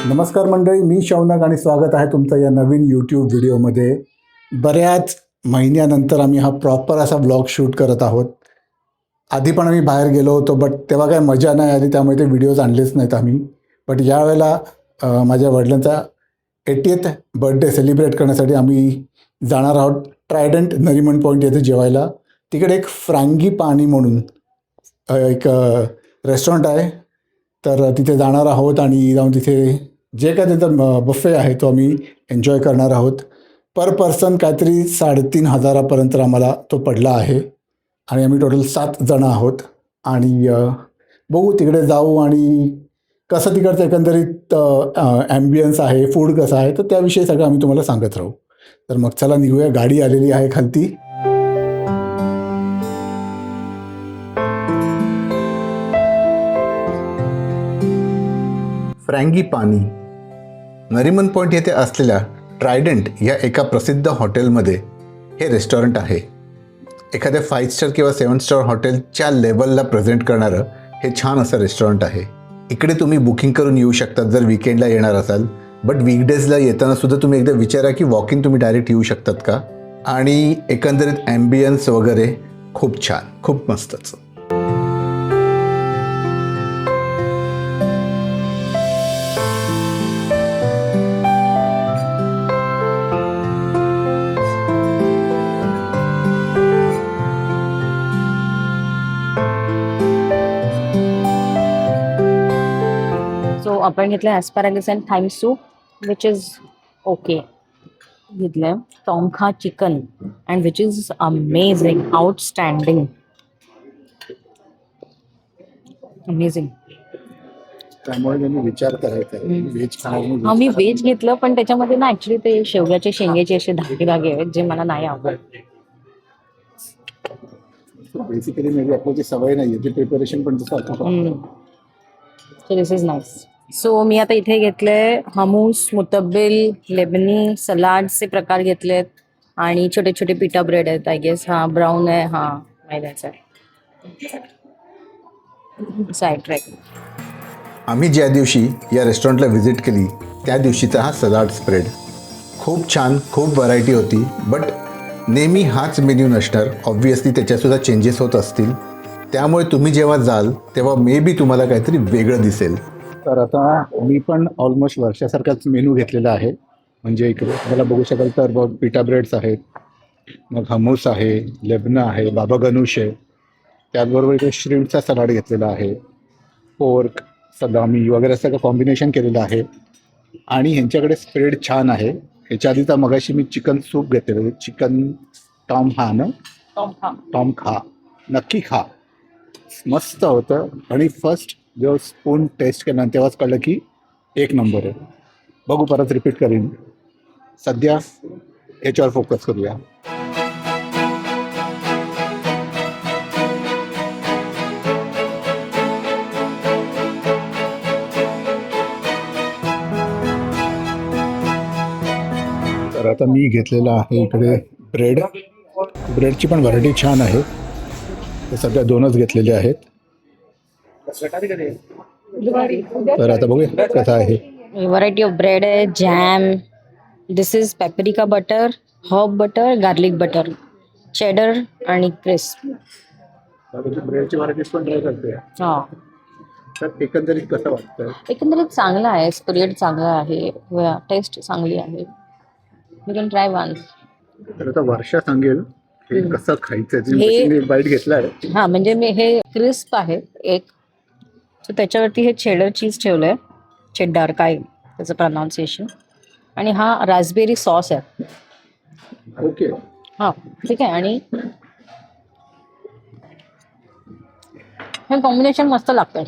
नमस्कार मंडळी, मी शौनक आणि स्वागत आहे तुमचं या नवीन यूट्यूब व्हिडिओमध्ये. बऱ्याच महिन्यानंतर आम्ही हा प्रॉपर असा ब्लॉग शूट करत आहोत. आधी पण आम्ही बाहेर गेलो होतो, बट तेव्हा काय मजा नाही आली, त्यामुळे ते व्हिडिओज आणलेच नाहीत आम्ही. बट यावेळेला माझ्या वडिलांचा 80th बर्थडे सेलिब्रेट करण्यासाठी आम्ही जाणार आहोत ट्रायडंट नरिमन पॉईंट येथे जेवायला. तिकडे एक फ्रँगीपानी म्हणून एक रेस्टॉरंट आहे, तर तिथे जाणार आहोत आणि जाऊन तिथे जे काय त्याचा बफे आहे तो आम्ही एन्जॉय करणार आहोत. पर पर्सन काहीतरी 3,500पर्यंत आम्हाला तो पडला आहे आणि आम्ही टोटल 7 जणं आहोत. आणि बघू तिकडे जाऊ आणि कसं तिकडचं एकंदरीत ॲम्बियन्स आहे, फूड कसं आहे, तर त्याविषयी सगळं आम्ही तुम्हाला सांगत राहू. तर मग चला निघूया. गाडी आलेली आहे खालती. फ्रँगीपानी नरिमन पॉईंट येथे असलेल्या ट्रायडंट या एका प्रसिद्ध हॉटेलमध्ये हे रेस्टॉरंट आहे. एखाद्या 5 स्टार किंवा 7 स्टार हॉटेलच्या लेवलला प्रेझेंट करणारं हे छान असं रेस्टॉरंट आहे. इकडे तुम्ही बुकिंग करून येऊ शकतात जर विकेंडला येणार असाल. बट वीकडेजला येताना सुद्धा तुम्ही एकदा विचारा की वॉक इन तुम्ही डायरेक्ट येऊ शकतात का. आणि एकंदरीत ॲम्बियन्स वगैरे खूप छान, खूप मस्तच. सो आपण घेतलं asparagus and thyme soup which is okay. घेतलं tom kha chicken and which is amazing, outstanding, amazing. त्यामुळे त्यांनी विचार करायचा व्हेज खाणार. मी व्हेज घेतलं, पण त्याच्यामध्ये ना ऍक्च्युली ते शेवग्याचे शेंगेचे असे धागे आहेत जे मला नाही आवडत. बेसिकली मे बी आपल्याची सवय नाही आहे, प्रिपरेशन पण तसं. So this is nice. So मी आता इथे घेतले हमूस, मुतब्बिल, लेबनी, सलाडचे प्रकार घेतलेत आणि छोटे छोटे पिटा ब्रेड आहेत. आय गेस हा ब्राऊन आहे, हा मैद्याचा आहे. Side track. आम्ही ज्या दिवशी या रेस्टॉरंटला व्हिजिट केली त्या दिवशीचा हा सलाड स्प्रेड खूप छान, खूप व्हरायटी होती. बट नेहमी हाच मेन्यू नसणार, ऑब्व्हियसली त्याच्यातसुद्धा चेंजेस होत असतील. त्यामुळे तुम्ही जेव्हा जाल तेव्हा मे बी तुम्हाला काहीतरी वेगळं दिसेल. तर आता मी पण ऑलमोस्ट वर्षासारखाच मेनू घेतलेला आहे. म्हणजे इकडे मला बघू शकाल तर पिटा ब्रेड्स आहेत, मग हमूस आहे, लेबना आहे, बाबा गणूश आहे, त्याचबरोबर इकडे श्रीमचा सलाड घेतलेला आहे, पोर्क, सलामी वगैरे सगळं कॉम्बिनेशन केलेलं आहे. आणि ह्यांच्याकडे स्प्रेड छान आहे. ह्याच्या आधीचा मगाशी मी चिकन सूप घेतलेलं, चिकन टॉम खा नक्की खा, मस्त होतं. आणि फर्स्ट जेव्हा स्पून टेस्ट केला तेव्हाच कळलं की एक नंबर आहे. बघू, परत रिपीट करीन. सध्या ह्याच्यावर फोकस करूया. तर आता मी घेतलेला आहे इकडे ब्रेडची पण व्हरायटी छान आहे. ते सध्या 2च घेतलेले आहेत. तर आता बघूया कसं आहे. व्हरायटी ऑफ ब्रेड आहे, jam, this is paprika butter, herb butter, garlic butter, cheddar आणि क्रिस्प. ब्रेडची व्हरायटीज पण ट्राय करते. हा, तर एकंदरीत कसं वाटतं? एकंदरीत चांगला आहे, स्प्रेड चांगला आहे, टेस्ट चांगली आहे. You can try one. तर आता वर्षा सांगेल हे कसं खायचं. हे- मी बाईट घेतला आहे. हा, म्हणजे मी हे क्रिस्प आहे एक. सो त्याच्यावरती हे चेडर चीज ठेवलंय, चेड्डार काय त्याचं प्रोनाऊन्सिएशन. आणि हा रास्बेरी सॉस आहे. ओके. हा, ठीक आहे. आणि हे कॉम्बिनेशन मस्त लागतं.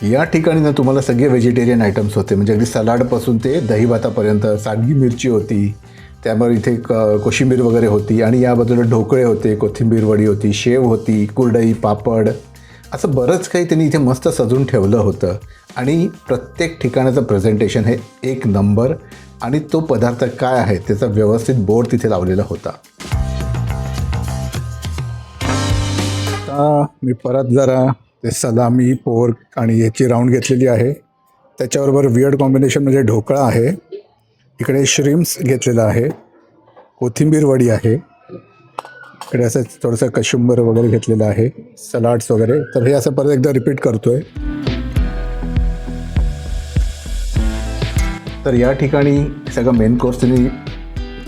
या ठिकाणी ना तुम्हाला सगळे व्हेजिटेरियन आयटम्स होते. म्हणजे अगदी सलाडपासून ते दहीभातापर्यंत. सांडगी मिरची होती, त्यामुळे इथे कोशिंबीर वगैरे होती. आणि या बाजूला ढोकळे होते, कोथिंबीर वडी होती, शेव होती, कुरडई, पापड, असं बरंच काही त्यांनी इथे मस्त सजून ठेवलं होतं. आणि प्रत्येक ठिकाणाचं प्रेझेंटेशन हे एक नंबर. आणि तो पदार्थ काय आहे त्याचा व्यवस्थित बोर्ड तिथे लावलेला होता. आता मी परत जरा ते सलामी, पोर्क आणि याची राऊंड घेतलेली आहे. त्याच्याबरोबर वियर्ड कॉम्बिनेशन म्हणजे ढोकळा आहे, इकडे श्रिम्स घेतलेला आहे, कोथिंबीर वडी आहे, इकडे असं थोडंसं कशुंबर वगैरे घेतलेलं आहे, सलाड्स वगैरे. तर हे असं परत एकदा रिपीट करतोय. तर या ठिकाणी सगळं मेन कोर्स त्यांनी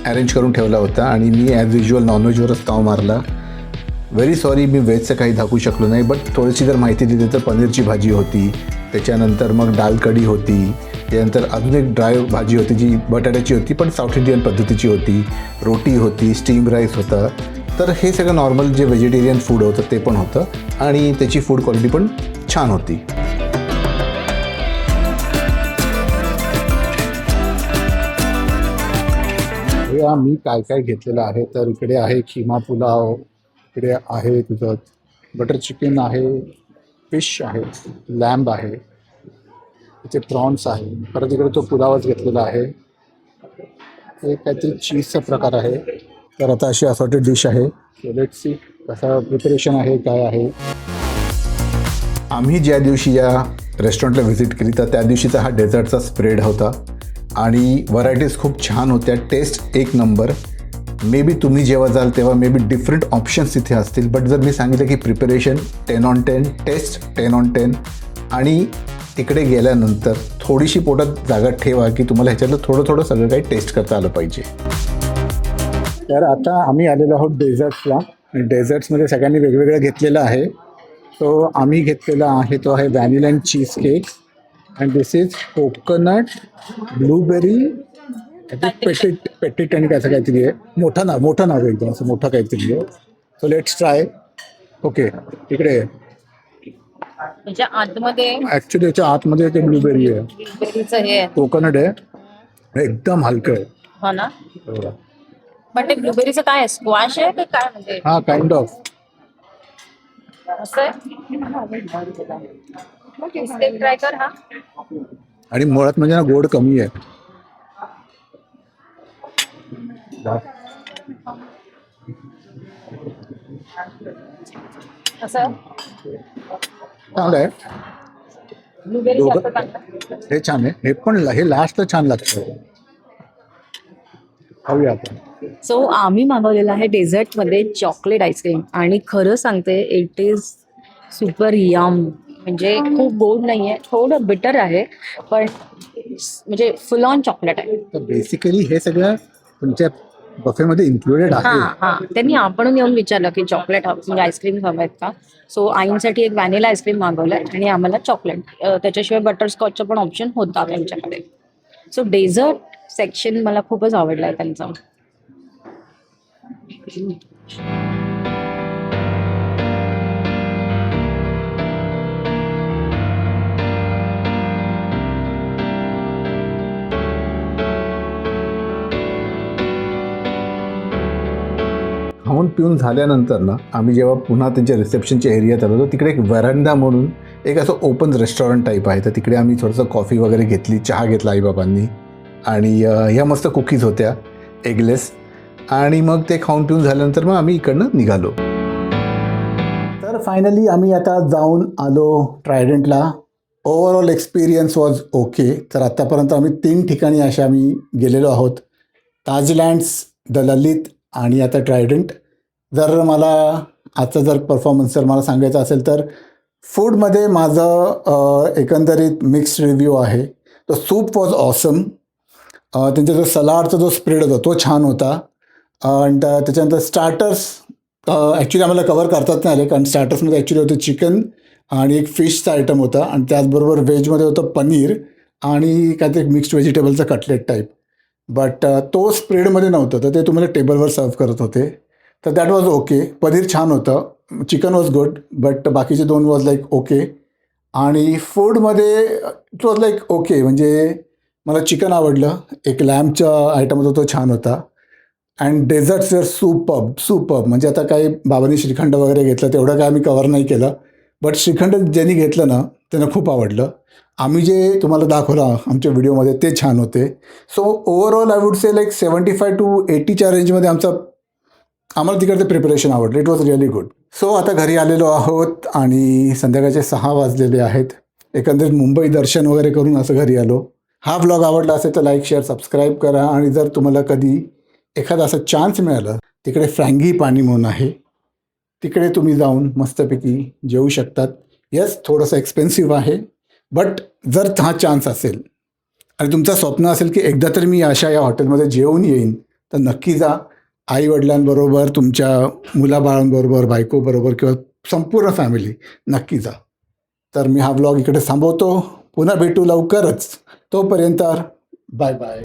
अरेंज करून ठेवला होता आणि मी ॲज युजल नॉनव्हेजवरच ताव मारला. व्हेरी सॉरी, मी व्हेजचं काही दाखवू शकलो नाही, बट थोडीशी जर माहिती दिली तर पनीरची भाजी होती, त्याच्यानंतर मग दाल कढी होती, त्यानंतर अजून एक ड्राय भाजी होती जी बटाट्याची होती पण साऊथ इंडियन पद्धतीची होती, रोटी होती, स्टीम राईस होता. तर हे सगळं नॉर्मल जे व्हेजिटेरियन फूड होतं ते पण होतं आणि त्याची फूड क्वालिटी पण छान होती. हे मी काय काय घेतलेलं आहे तर इकडे आहे खिमा पुलाव, इकडे आहे तुझं बटर चिकन आहे, फिश आहे, लॅम्ब आहे, इथे प्रॉन्स आहे, परत इकडे तो पुलावच घेतलेला आहे. हे काहीतरी चीजचा प्रकार आहे. तर आता अशी असॉर्टेड डिश आहे. लेट्स सी कसं प्रिपरेशन आहे, काय आहे. आम्ही ज्या दिवशी या रेस्टॉरंटला व्हिजिट केली तर त्या दिवशीचा हा डेझर्टचा स्प्रेड होता आणि व्हरायटीज खूप छान होत्या, टेस्ट एक नंबर. मे बी तुम्ही जेव्हा जाल तेव्हा मे बी डिफरंट ऑप्शन्स इथे असतील, बट जर मी सांगितलं की प्रिपरेशन 10/10, टेस्ट 10/10 आणि तिकडे गेल्यानंतर थोडीशी पोटात जागा ठेवा की तुम्हाला ह्याच्यातलं थोडं सगळं काही टेस्ट करता आलं पाहिजे. तर आता आम्ही आलेलो आहोत डेझर्ट्सला. डेझर्ट्समध्ये सगळ्यांनी वेगवेगळं घेतलेलं आहे. तो आम्ही घेतलेला आहे तो आहे vanilla and cheese cake and this is coconut blueberry petit आणि कसं काहीतरी आहे. मोठं नाव आहे, एकदम असं मोठं काहीतरी आहे. So let's try. ओके, इकडे त्याच्या आतमध्ये ॲक्च्युली याच्या आतमध्ये ते ब्लूबेरी आहे, ब्लूबेरीचं हे आहे. कोकोनट आहे, एकदम हलकं आहे. हो ना, पण ते ब्लूबेरीचं काय आहे, स्क्वॅश आहे की काय म्हणजे हां, काइंड ऑफ. असं आहे. ट्राय कर. हा आणि मुळात म्हणजे ना गोड कमी आहे. असं चांगलं आहे. ब्लूबेरी दोघं- जास्त चांगलं. हे छान आहे. हे पण हे लास्टला छान लागतं. खाऊया आपण. सो आम्ही मागवलेलं आहे डेझर्टमध्ये चॉकलेट आईस्क्रीम आणि खरं सांगते इट इज सुपर यम. म्हणजे खूप गोड नाही आहे, थोडं बिटर आहे, पण म्हणजे फुल ऑन चॉकलेट आहे. तर बेसिकली हे सगळं तुमच्या बफेमध्ये इन्क्लुडेड हां आहे. हां, त्यांनी आपण येऊन विचारलं की चॉकलेट म्हणजे आईस्क्रीम हवं आहेत का. सो आईंसाठी एक व्हॅनिला आईस्क्रीम मागवलं आहे आणि आम्हाला चॉकलेट, त्याच्याशिवाय बटरस्कॉचचा पण ऑप्शन होता त्यांच्याकडे. सो डेझर्ट सेक्शन मला खूपच आवडलं आहे त्यांचं. खाऊन पिऊन झाल्यानंतर ना आम्ही जेव्हा पुन्हा त्यांच्या रिसेप्शनच्या एरियात आलो तर तिकडे एक वरांडा म्हणून एक असं ओपन रेस्टॉरंट टाईप आहे. तर तिकडे आम्ही थोडंसं कॉफी वगैरे घेतली, चहा घेतला आईबाबांनी आणि ह्या मस्त कुकीज होत्या एगलेस. आणि मग ते खाऊन पिऊन झाल्यानंतर मग आम्ही इकडनं निघालो. तर फायनली आम्ही आता जाऊन आलो ट्रायडंटला. Overall experience was okay. तर आत्तापर्यंत आम्ही 3 ठिकाणी अशा आम्ही गेलेलो आहोत, ताजलँड्स, द ललित आणि आता ट्रायडंट. जर मला आजचा जर परफॉर्मन्स जर मला सांगायचा असेल तर फूडमध्ये माझं एकंदरीत मिक्स्ड रिव्ह्यू आहे. तो सूप वॉज ऑसम. त्यांचा जो सलाडचा जो स्प्रेड होता तो छान होता. आणि त्याच्यानंतर स्टार्टर्स ॲक्च्युली आम्हाला कवर करतात नाही आले, कारण स्टार्टर्समध्ये ॲक्च्युली होतं चिकन आणि एक फिशचा आयटम होता आणि त्याचबरोबर व्हेजमध्ये होतं पनीर आणि काहीतरी मिक्स्ड व्हेजिटेबलचं कटलेट टाईप. बट तो स्प्रेडमध्ये नव्हतं, तर ते तुम्हाला टेबलवर सर्व करत होते. तर दॅट वॉज ओके. पनीर छान होतं, चिकन वॉज गुड, बट बाकीचे 2 वॉज लाईक ओके. आणि फूडमध्ये इट वॉज लाईक ओके. म्हणजे मला चिकन आवडलं, एक लॅम्पचा आयटम होता तो छान होता. And desserts were superb. म्हणजे आता काही बाबांनी श्रीखंड वगैरे घेतलं तेवढं काय आम्ही कवर नाही केलं, बट श्रीखंड ज्यांनी घेतलं ना त्यांना खूप आवडलं. आम्ही जे तुम्हाला दाखवलं आमच्या व्हिडिओमध्ये ते छान होते. So overall I would say like 75 to 80च्या रेंजमध्ये आम्हाला तिकडचं प्रिपरेशन आवडलं. It was really good. So आता घरी आलेलो आहोत आणि संध्याकाळचे 6 वाजलेले आहेत. एकंदरीत मुंबई दर्शन वगैरे करून असं घरी आलो. हा ब्लॉग आवडला असेल तर लाईक शेअर सबस्क्राईब करा. आणि जर तुम्हाला कधी एखादा असा चान्स मिळाला, तिकडे फ्रँगी पाणी म्हणून आहे, तिकडे तुम्ही जाऊन मस्तपैकी जेवू शकतात. येस, थोडंसं एक्सपेन्सिव्ह आहे, बट जर हा चान्स असेल आणि तुमचं स्वप्न असेल की एकदा तरी मी या हॉटेलमध्ये जेवून येईन, तर नक्की जा. आईवडिलांबरोबर, तुमच्या मुलाबाळांबरोबर, बायकोबरोबर किंवा संपूर्ण फॅमिली नक्की जा. तर मी हा ब्लॉग इकडे थांबवतो. पुन्हा भेटू लवकरच. तोपर्यंत बाय बाय.